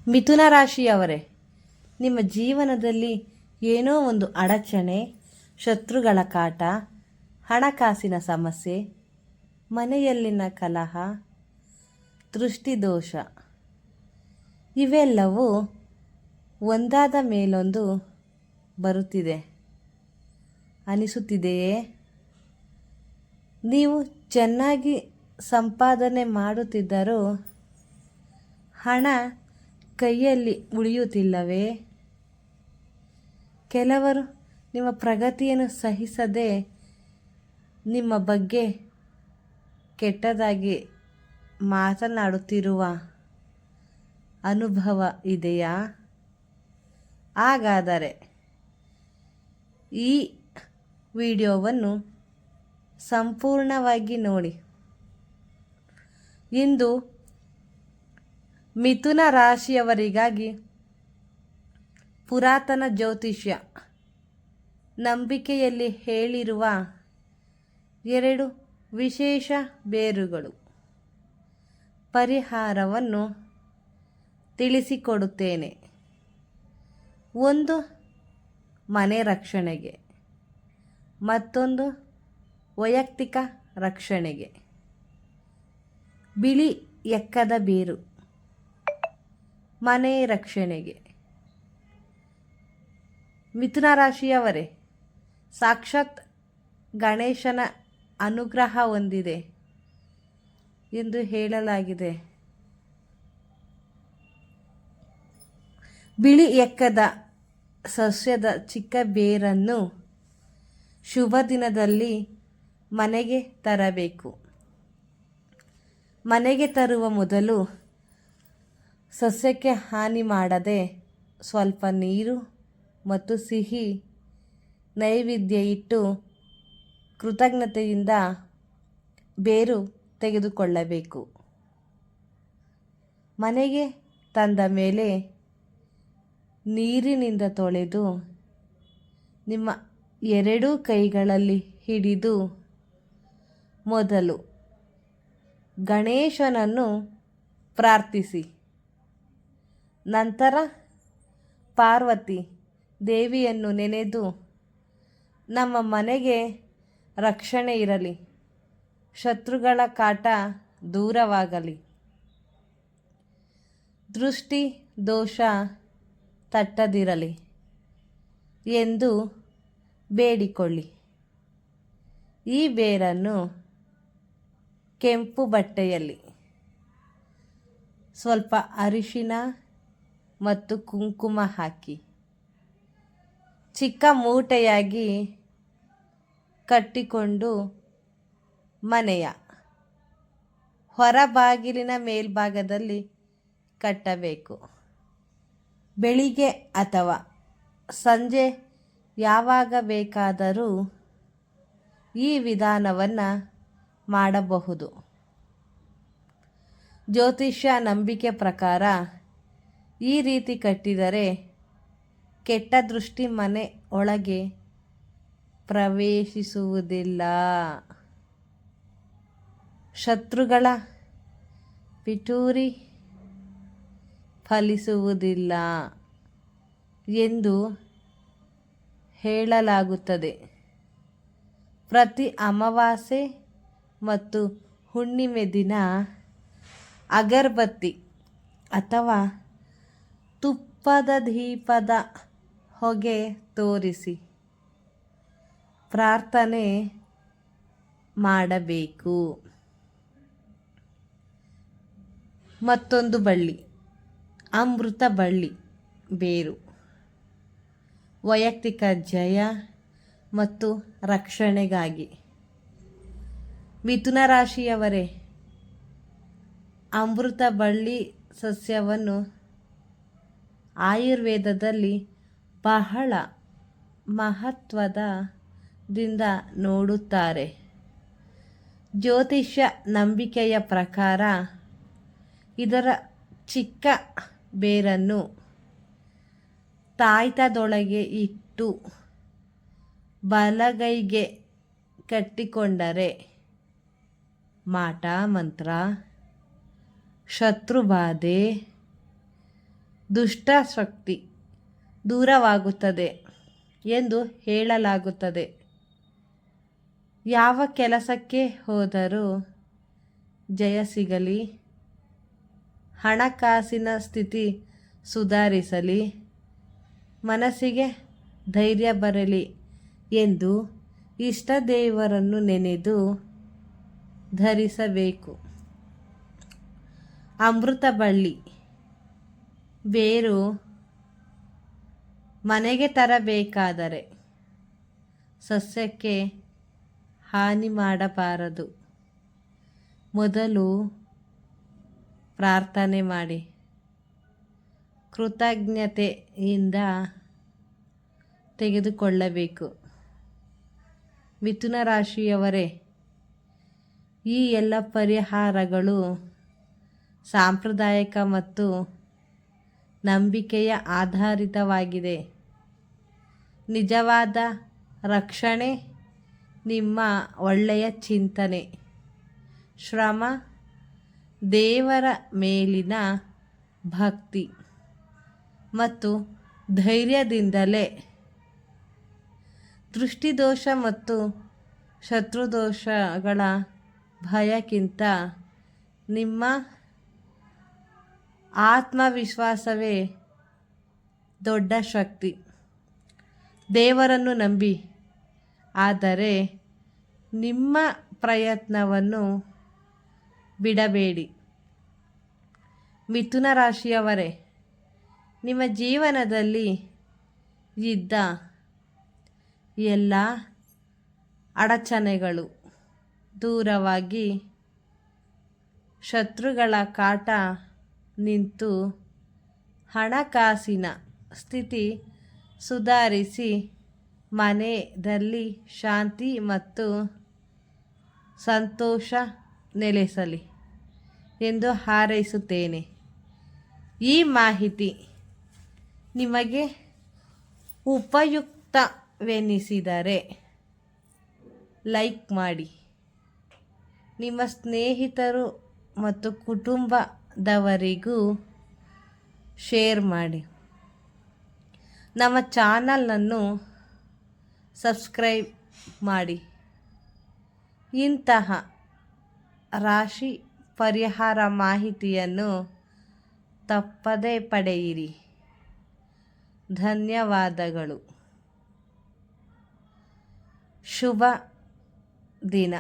ಮಿಥುನ ರಾಶಿಯವರೇ, ನಿಮ್ಮ ಜೀವನದಲ್ಲಿ ಏನೋ ಒಂದು ಅಡಚಣೆ, ಶತ್ರುಗಳ ಕಾಟ, ಹಣಕಾಸಿನ ಸಮಸ್ಯೆ, ಮನೆಯಲ್ಲಿನ ಕಲಹ, ದೃಷ್ಟಿದೋಷ ಇವೆಲ್ಲವೂ ಒಂದಾದ ಮೇಲೊಂದು ಬರುತ್ತಿದೆ ಅನಿಸುತ್ತಿದೆಯೇ? ನೀವು ಚೆನ್ನಾಗಿ ಸಂಪಾದನೆ ಮಾಡುತ್ತಿದ್ದರೂ ಹಣ ಕೈಯಲ್ಲಿ ಉಳಿಯುತ್ತಿಲ್ಲವೇ? ಕೆಲವರು ನಿಮ್ಮ ಪ್ರಗತಿಯನ್ನು ಸಹಿಸದೆ ನಿಮ್ಮ ಬಗ್ಗೆ ಕೆಟ್ಟದಾಗಿ ಮಾತನಾಡುತ್ತಿರುವ ಅನುಭವ ಇದೆಯಾ? ಹಾಗಾದರೆ ಈ ವಿಡಿಯೋವನ್ನು ಸಂಪೂರ್ಣವಾಗಿ ನೋಡಿ. ಇಂದು ಮಿಥುನ ರಾಶಿಯವರಿಗಾಗಿ ಪುರಾತನ ಜ್ಯೋತಿಷ್ಯ ನಂಬಿಕೆಯಲ್ಲಿ ಹೇಳಿರುವ 2 ವಿಶೇಷ ಬೇರುಗಳು ಪರಿಹಾರವನ್ನು ತಿಳಿಸಿಕೊಡುತ್ತೇನೆ. ಒಂದು ಮನೆ ರಕ್ಷಣೆಗೆ, ಮತ್ತೊಂದು ವೈಯಕ್ತಿಕ ರಕ್ಷಣೆಗೆ. ಬಿಳಿ ಎಕ್ಕದ ಬೇರು ಮನೆ ರಕ್ಷಣೆಗೆ. ಮಿಥುನ ರಾಶಿಯವರೇ, ಸಾಕ್ಷಾತ್ ಗಣೇಶನ ಅನುಗ್ರಹ ಹೊಂದಿದೆ ಎಂದು ಹೇಳಲಾಗಿದೆ. ಬಿಳಿ ಎಕ್ಕದ ಸಸ್ಯದ ಚಿಕ್ಕ ಬೇರನ್ನು ಶುಭ ದಿನದಲ್ಲಿ ಮನೆಗೆ ತರಬೇಕು. ಮನೆಗೆ ತರುವ ಮೊದಲು ಸಸ್ಯಕ್ಕೆ ಹಾನಿ ಮಾಡದೆ ಸ್ವಲ್ಪ ನೀರು ಮತ್ತು ಸಿಹಿ ನೈವೇದ್ಯ ಇಟ್ಟು ಕೃತಜ್ಞತೆಯಿಂದ ಬೇರು ತೆಗೆದುಕೊಳ್ಳಬೇಕು. ಮನೆಗೆ ತಂದ ಮೇಲೆ ನೀರಿನಿಂದ ತೊಳೆದು ನಿಮ್ಮ 2 ಕೈಗಳಲ್ಲಿ ಹಿಡಿದು ಮೊದಲು ಗಣೇಶನನ್ನು ಪ್ರಾರ್ಥಿಸಿ. ನಂತರ ಪಾರ್ವತಿ ದೇವಿಯನ್ನು ನೆನೆದು ನಮ್ಮ ಮನೆಗೆ ರಕ್ಷಣೆ ಇರಲಿ, ಶತ್ರುಗಳ ಕಾಟ ದೂರವಾಗಲಿ, ದೃಷ್ಟಿ ದೋಷ ತಟ್ಟದಿರಲಿ ಎಂದು ಬೇಡಿಕೊಳ್ಳಿ. ಈ ಬೇರನ್ನು ಕೆಂಪು ಬಟ್ಟೆಯಲ್ಲಿ ಸ್ವಲ್ಪ ಅರಿಶಿನ ಮತ್ತು ಕುಂಕುಮ ಹಾಕಿ ಚಿಕ್ಕ ಮೂಟೆಯಾಗಿ ಕಟ್ಟಿಕೊಂಡು ಮನೆಯ ಹೊರಬಾಗಿಲಿನ ಮೇಲ್ಭಾಗದಲ್ಲಿ ಕಟ್ಟಬೇಕು. ಬೆಳಿಗ್ಗೆ ಅಥವಾ ಸಂಜೆ ಯಾವಾಗ ಬೇಕಾದರೂ ಈ ವಿಧಾನವನ್ನು ಮಾಡಬಹುದು. ಜ್ಯೋತಿಷ್ಯ ನಂಬಿಕೆ ಪ್ರಕಾರ ಈ ರೀತಿ ಕಟ್ಟಿದರೆ ಕೆಟ್ಟ ದೃಷ್ಟಿ ಮನೆ ಒಳಗೆ ಪ್ರವೇಶಿಸುವುದಿಲ್ಲ, ಶತ್ರುಗಳ ಪಿತೂರಿ ಫಲಿಸುವುದಿಲ್ಲ ಎಂದು ಹೇಳಲಾಗುತ್ತದೆ. ಪ್ರತಿ ಅಮಾವಾಸ್ಯೆ ಮತ್ತು ಹುಣ್ಣಿಮೆ ದಿನ ಅಗರಬತ್ತಿ ಅಥವಾ ತುಪ್ಪದ ದೀಪದ ಹೊಗೆ ತೋರಿಸಿ ಪ್ರಾರ್ಥನೆ ಮಾಡಬೇಕು. ಮತ್ತೊಂದು ಬಳ್ಳಿ ಅಮೃತ ಬಳ್ಳಿ ಬೇರು ವೈಯಕ್ತಿಕ ಜಯ ಮತ್ತು ರಕ್ಷಣೆಗಾಗಿ. ಮಿಥುನ ರಾಶಿಯವರೇ, ಅಮೃತ ಬಳ್ಳಿ ಸಸ್ಯವನ್ನು ಆಯುರ್ವೇದದಲ್ಲಿ ಬಹಳ ಮಹತ್ವದಿಂದ ನೋಡುತ್ತಾರೆ. ಜ್ಯೋತಿಷ್ಯ ನಂಬಿಕೆಯ ಪ್ರಕಾರ ಇದರ ಚಿಕ್ಕ ಬೇರನ್ನು ತಾಯ್ತದೊಳಗೆ ಇಟ್ಟು ಬಲಗೈಗೆ ಕಟ್ಟಿಕೊಂಡರೆ ಮಾಟ ಮಂತ್ರ, ಶತ್ರುಬಾಧೆ, ದುಷ್ಟ ಶಕ್ತಿ ದೂರವಾಗುತ್ತದೆ ಎಂದು ಹೇಳಲಾಗುತ್ತದೆ. ಯಾವ ಕೆಲಸಕ್ಕೆ ಹೋದರೂ ಜಯ ಸಿಗಲಿ, ಹಣಕಾಸಿನ ಸ್ಥಿತಿ ಸುಧಾರಿಸಲಿ, ಮನಸ್ಸಿಗೆ ಧೈರ್ಯ ಬರಲಿ ಎಂದು ಇಷ್ಟ ದೇವರನ್ನು ನೆನೆದು ಧರಿಸಬೇಕು. ಅಮೃತ ಬಳ್ಳಿ ಬೇರು ಮನೆಗೆ ತರಬೇಕಾದರೆ ಸಸ್ಯಕ್ಕೆ ಹಾನಿ ಮಾಡಬಾರದು. ಮೊದಲು ಪ್ರಾರ್ಥನೆ ಮಾಡಿ ಕೃತಜ್ಞತೆಯಿಂದ ತೆಗೆದುಕೊಳ್ಳಬೇಕು. ಮಿಥುನ ರಾಶಿಯವರೇ, ಈ ಎಲ್ಲ ಪರಿಹಾರಗಳು ಸಾಂಪ್ರದಾಯಿಕ ಮತ್ತು ನಂಬಿಕೆಯ ಆಧಾರಿತವಾಗಿದೆ. ನಿಜವಾದ ರಕ್ಷಣೆ ನಿಮ್ಮ ಒಳ್ಳೆಯ ಚಿಂತನೆ, ಶ್ರಮ, ದೇವರ ಮೇಲಿನ ಭಕ್ತಿ ಮತ್ತು ಧೈರ್ಯದಿಂದಲೇ. ದೃಷ್ಟಿದೋಷ ಮತ್ತು ಶತ್ರುದೋಷಗಳ ಭಯಕ್ಕಿಂತ ನಿಮ್ಮ ಆತ್ಮವಿಶ್ವಾಸವೇ ದೊಡ್ಡ ಶಕ್ತಿ. ದೇವರನ್ನು ನಂಬಿ, ಆದರೆ ನಿಮ್ಮ ಪ್ರಯತ್ನವನ್ನು ಬಿಡಬೇಡಿ. ಮಿಥುನ ರಾಶಿಯವರೇ, ನಿಮ್ಮ ಜೀವನದಲ್ಲಿ ಇದ್ದ ಎಲ್ಲ ಅಡಚಣೆಗಳು ದೂರವಾಗಿ ಶತ್ರುಗಳ ಕಾಟ ನಿಂತು ಹಣಕಾಸಿನ ಸ್ಥಿತಿ ಸುಧಾರಿಸಿ ಮನೆಯಲ್ಲಿ ಶಾಂತಿ ಮತ್ತು ಸಂತೋಷ ನೆಲೆಸಲಿ ಎಂದು ಹಾರೈಸುತ್ತೇನೆ. ಈ ಮಾಹಿತಿ ನಿಮಗೆ ಉಪಯುಕ್ತವೆನಿಸಿದರೆ ಲೈಕ್ ಮಾಡಿ, ನಿಮ್ಮ ಸ್ನೇಹಿತರು ಮತ್ತು ಕುಟುಂಬದವರಿಗೂ ಶೇರ್ ಮಾಡಿ. ನಮ್ಮ ಚಾನಲನ್ನು ಸಬ್ಸ್ಕ್ರೈಬ್ ಮಾಡಿ. ಇಂತಹ ರಾಶಿ ಪರಿಹಾರ ಮಾಹಿತಿಯನ್ನು ತಪ್ಪದೇ ಪಡೆಯಿರಿ. ಧನ್ಯವಾದಗಳು. ಶುಭ ದಿನ.